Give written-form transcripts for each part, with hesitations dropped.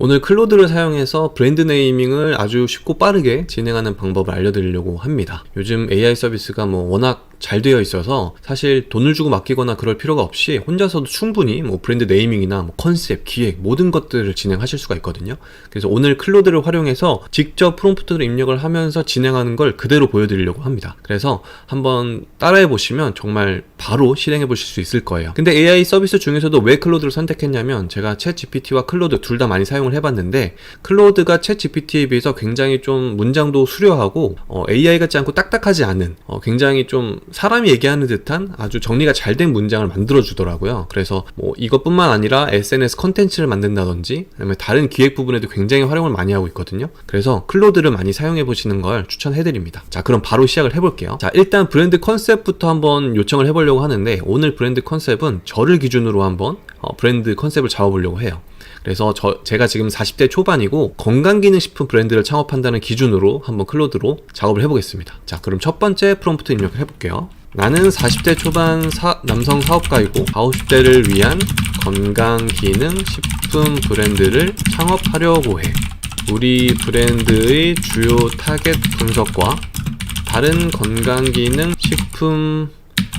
오늘 클로드를 사용해서 브랜드 네이밍을 아주 쉽고 빠르게 진행하는 방법을 알려드리려고 합니다. 요즘 AI 서비스가 워낙 잘 되어 있어서 사실 돈을 주고 맡기거나 그럴 필요가 없이 혼자서도 충분히 브랜드 네이밍이나 컨셉, 기획 모든 것들을 진행하실 수가 있거든요. 그래서 오늘 클로드를 활용해서 직접 프롬프트를 입력을 하면서 진행하는 걸 그대로 보여드리려고 합니다. 그래서 한번 따라해 보시면 정말 바로 실행해 보실 수 있을 거예요. 근데 AI 서비스 중에서도 왜 클로드를 선택했냐면 제가 챗 GPT와 클로드 둘 다 많이 사용을 해봤는데 클로드가 챗 GPT에 비해서 굉장히 좀 문장도 수려하고 AI 같지 않고 딱딱하지 않은 굉장히 좀 사람이 얘기하는 듯한 아주 정리가 잘 된 문장을 만들어 주더라고요. 그래서 이것뿐만 아니라 SNS 컨텐츠를 만든다든지 아니면 다른 기획 부분에도 굉장히 활용을 많이 하고 있거든요. 그래서 클로드를 많이 사용해 보시는 걸 추천해 드립니다. 자, 그럼 바로 시작을 해볼게요. 자, 일단 브랜드 컨셉부터 한번 요청을 해보려고 하는데 오늘 브랜드 컨셉은 저를 기준으로 한번 브랜드 컨셉을 잡아보려고 해요. 그래서 제가 지금 40대 초반이고 건강기능식품 브랜드를 창업한다는 기준으로 한번 클로드로 작업을 해보겠습니다. 자, 그럼 첫 번째 프롬프트 입력을 해볼게요. 나는 40대 초반 남성 사업가이고 50대를 위한 건강기능식품 브랜드를 창업하려고 해. 우리 브랜드의 주요 타겟 분석과 다른 건강기능식품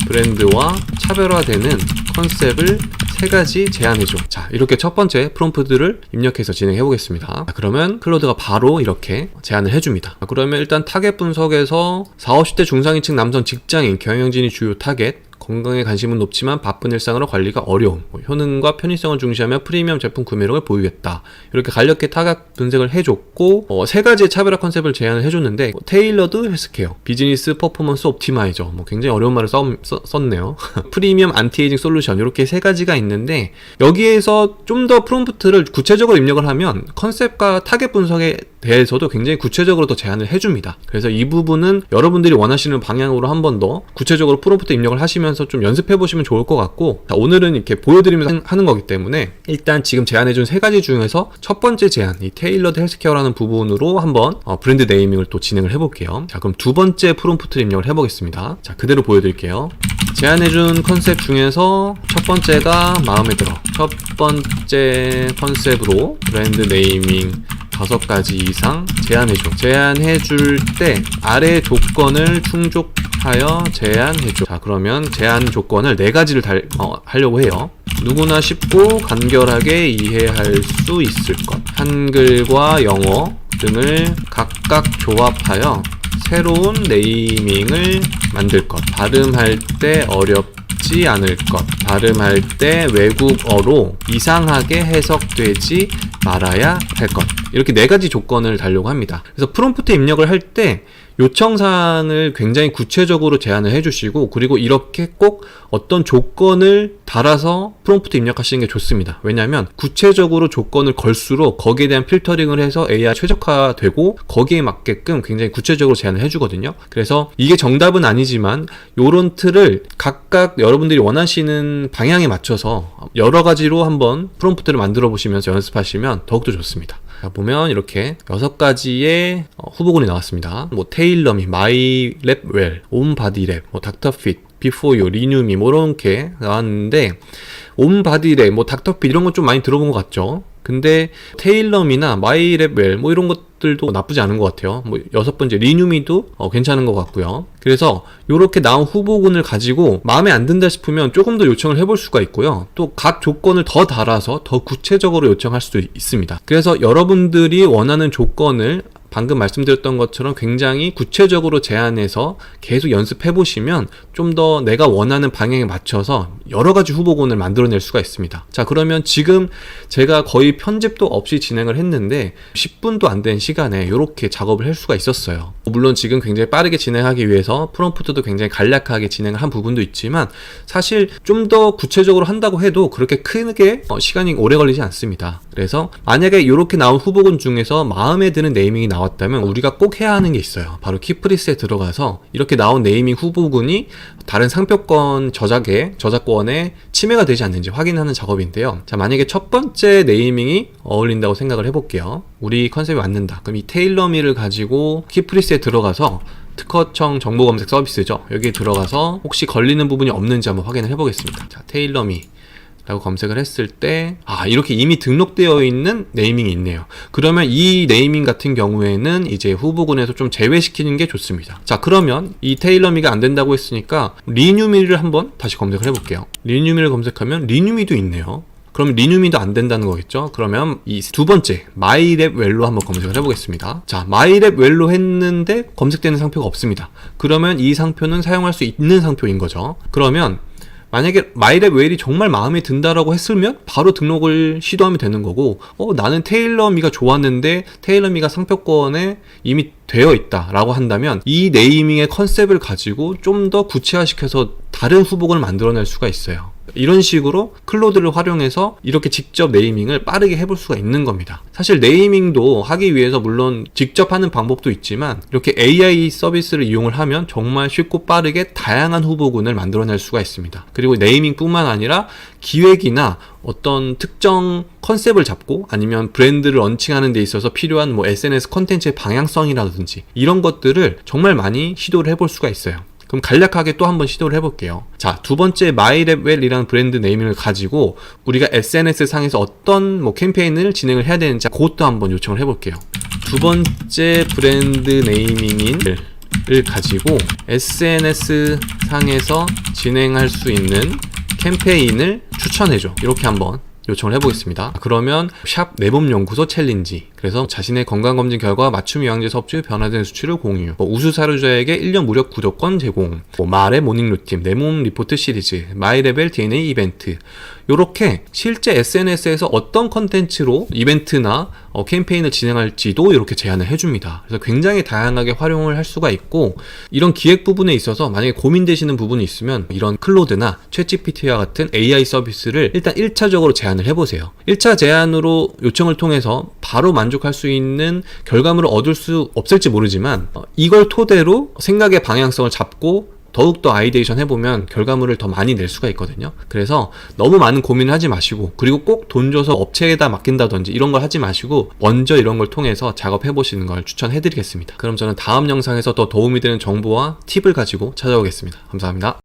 브랜드와 차별화되는 컨셉을 3가지 제안해줘. 자, 이렇게 첫 번째 프롬프트를 입력해서 진행해 보겠습니다. 그러면 클로드가 바로 이렇게 제안을 해줍니다. 그러면 일단 타겟 분석에서 40, 50대 중상위층 남성 직장인 경영진이 주요 타겟, 건강에 관심은 높지만 바쁜 일상으로 관리가 어려움, 효능과 편의성을 중시하며 프리미엄 제품 구매력을 보이겠다. 이렇게 간략하게 타겟 분석을 해줬고 3가지의 차별화 컨셉을 제안을 해줬는데 테일러드 헬스케어, 비즈니스 퍼포먼스 옵티마이저, 굉장히 어려운 말을 썼네요. 프리미엄 안티에이징 솔루션, 이렇게 3가지가 있는데 여기에서 좀 더 프롬프트를 구체적으로 입력을 하면 컨셉과 타겟 분석에 대해서도 굉장히 구체적으로 더 제안을 해줍니다. 그래서 이 부분은 여러분들이 원하시는 방향으로 한 번 더 구체적으로 프롬프트 입력을 하시면서 좀 연습해 보시면 좋을 것 같고, 자, 오늘은 이렇게 보여드리면서 하는 거기 때문에 일단 지금 제안해준 3가지 중에서 첫 번째 제안, 이 테일러드 헬스케어라는 부분으로 한번 브랜드 네이밍을 또 진행을 해볼게요. 자, 그럼 두 번째 프롬프트 입력을 해보겠습니다. 자, 그대로 보여드릴게요. 제안해준 컨셉 중에서 첫 번째가 마음에 들어. 첫 번째 컨셉으로 브랜드 네이밍 5가지 이상 제안해줘. 제안해줄 때 아래 조건을 충족하여 제안해줘. 자, 그러면 제안 조건을 4가지를 하려고 해요. 누구나 쉽고 간결하게 이해할 수 있을 것, 한글과 영어 등을 각각 조합하여 새로운 네이밍을 만들 것, 발음할 때 어렵지 않을 것, 발음할 때 외국어로 이상하게 해석되지 말아야 할 것, 이렇게 4가지 조건을 달려고 합니다. 그래서 프롬프트 입력을 할 때 요청사항을 굉장히 구체적으로 제안을 해주시고, 그리고 이렇게 꼭 어떤 조건을 달아서 프롬프트 입력하시는 게 좋습니다. 왜냐하면 구체적으로 조건을 걸수록 거기에 대한 필터링을 해서 AI 최적화되고 거기에 맞게끔 굉장히 구체적으로 제안을 해주거든요. 그래서 이게 정답은 아니지만 요런 틀을 각각 여러분들이 원하시는 방향에 맞춰서 여러 가지로 한번 프롬프트를 만들어 보시면서 연습하시면 더욱더 좋습니다. 자, 보면 이렇게 6가지의 후보군이 나왔습니다. 테일러미, 마이랩웰, 온바디랩, 닥터핏, 비포유, 리뉴미 이렇게 나왔는데, 온바디랩, 닥터핏 이런 건 좀 많이 들어본 것 같죠? 근데 테일러미나 마이랩웰 이런 것들도 나쁘지 않은 것 같아요. 6번째 리뉴미도 괜찮은 것 같고요. 그래서 이렇게 나온 후보군을 가지고 마음에 안 든다 싶으면 조금 더 요청을 해볼 수가 있고요. 또 각 조건을 더 달아서 더 구체적으로 요청할 수도 있습니다. 그래서 여러분들이 원하는 조건을 방금 말씀드렸던 것처럼 굉장히 구체적으로 제안해서 계속 연습해 보시면 좀 더 내가 원하는 방향에 맞춰서 여러 가지 후보군을 만들어낼 수가 있습니다. 자, 그러면 지금 제가 거의 편집도 없이 진행을 했는데 10분도 안 된 시간에 이렇게 작업을 할 수가 있었어요. 물론 지금 굉장히 빠르게 진행하기 위해서 프롬프트도 굉장히 간략하게 진행을 한 부분도 있지만 사실 좀 더 구체적으로 한다고 해도 그렇게 크게 시간이 오래 걸리지 않습니다. 그래서 만약에 이렇게 나온 후보군 중에서 마음에 드는 네이밍이 나왔다면 우리가 꼭 해야 하는 게 있어요. 바로 키프리스에 들어가서 이렇게 나온 네이밍 후보군이 다른 상표권 저작권에 침해가 되지 않는지 확인하는 작업인데요. 자, 만약에 첫 번째 네이밍이 어울린다고 생각을 해볼게요. 우리 컨셉이 맞는다. 그럼 이 테일러미를 가지고 키프리스에 들어가서 특허청 정보검색 서비스죠. 여기에 들어가서 혹시 걸리는 부분이 없는지 한번 확인을 해보겠습니다. 자, 테일러미 라고 검색을 했을 때 이렇게 이미 등록되어 있는 네이밍이 있네요. 그러면 이 네이밍 같은 경우에는 이제 후보군에서 좀 제외시키는 게 좋습니다. 자, 그러면 이 테일러미가 안 된다고 했으니까 리뉴미를 한번 다시 검색을 해볼게요. 리뉴미를 검색하면 리뉴미도 있네요. 그럼 리뉴미도 안 된다는 거겠죠? 그러면 이 두 번째 마이랩웰로 한번 검색을 해보겠습니다. 자, 마이랩웰로 했는데 검색되는 상표가 없습니다. 그러면 이 상표는 사용할 수 있는 상표인 거죠. 그러면 만약에 마이랩웰이 정말 마음에 든다라고 했으면 바로 등록을 시도하면 되는 거고, 나는 테일러미가 좋았는데 테일러미가 상표권에 이미 되어 있다라고 한다면 이 네이밍의 컨셉을 가지고 좀 더 구체화시켜서 다른 후보군을 만들어낼 수가 있어요. 이런 식으로 클로드를 활용해서 이렇게 직접 네이밍을 빠르게 해볼 수가 있는 겁니다. 사실 네이밍도 하기 위해서 물론 직접 하는 방법도 있지만 이렇게 AI 서비스를 이용을 하면 정말 쉽고 빠르게 다양한 후보군을 만들어낼 수가 있습니다. 그리고 네이밍뿐만 아니라 기획이나 어떤 특정 컨셉을 잡고 아니면 브랜드를 런칭하는 데 있어서 필요한 SNS 콘텐츠의 방향성이라든지 이런 것들을 정말 많이 시도를 해볼 수가 있어요. 그럼 간략하게 또 한번 시도를 해볼게요. 자, 두 번째 마이랩웰이라는 브랜드 네이밍을 가지고 우리가 SNS 상에서 어떤 캠페인을 진행을 해야 되는지 그것도 한번 요청을 해볼게요. 두 번째 브랜드 네이밍인 을 가지고 SNS 상에서 진행할 수 있는 캠페인을 추천해줘. 이렇게 한번 요청을 해보겠습니다. 그러면 샵 내몸연구소 챌린지, 그래서 자신의 건강검진 결과 맞춤 영양제 섭취 변화된 수치를 공유, 우수 사료자에게 1년 무료 구독권 제공, 말의 모닝 루틴, 내몸 리포트 시리즈, 마이레벨 DNA 이벤트, 요렇게 실제 SNS에서 어떤 컨텐츠로 이벤트나 캠페인을 진행할지도 이렇게 제안을 해줍니다. 그래서 굉장히 다양하게 활용을 할 수가 있고, 이런 기획 부분에 있어서 만약에 고민되시는 부분이 있으면 이런 클로드나 챗GPT와 같은 AI 서비스를 일단 1차적으로 제안을 해보세요. 1차 제안으로 요청을 통해서 바로 만족할 수 있는 결과물을 얻을 수 없을지 모르지만 이걸 토대로 생각의 방향성을 잡고 더욱더 아이데이션 해보면 결과물을 더 많이 낼 수가 있거든요. 그래서 너무 많은 고민을 하지 마시고, 그리고 꼭 돈 줘서 업체에다 맡긴다든지 이런 걸 하지 마시고 먼저 이런 걸 통해서 작업해 보시는 걸 추천해 드리겠습니다. 그럼 저는 다음 영상에서 더 도움이 되는 정보와 팁을 가지고 찾아오겠습니다. 감사합니다.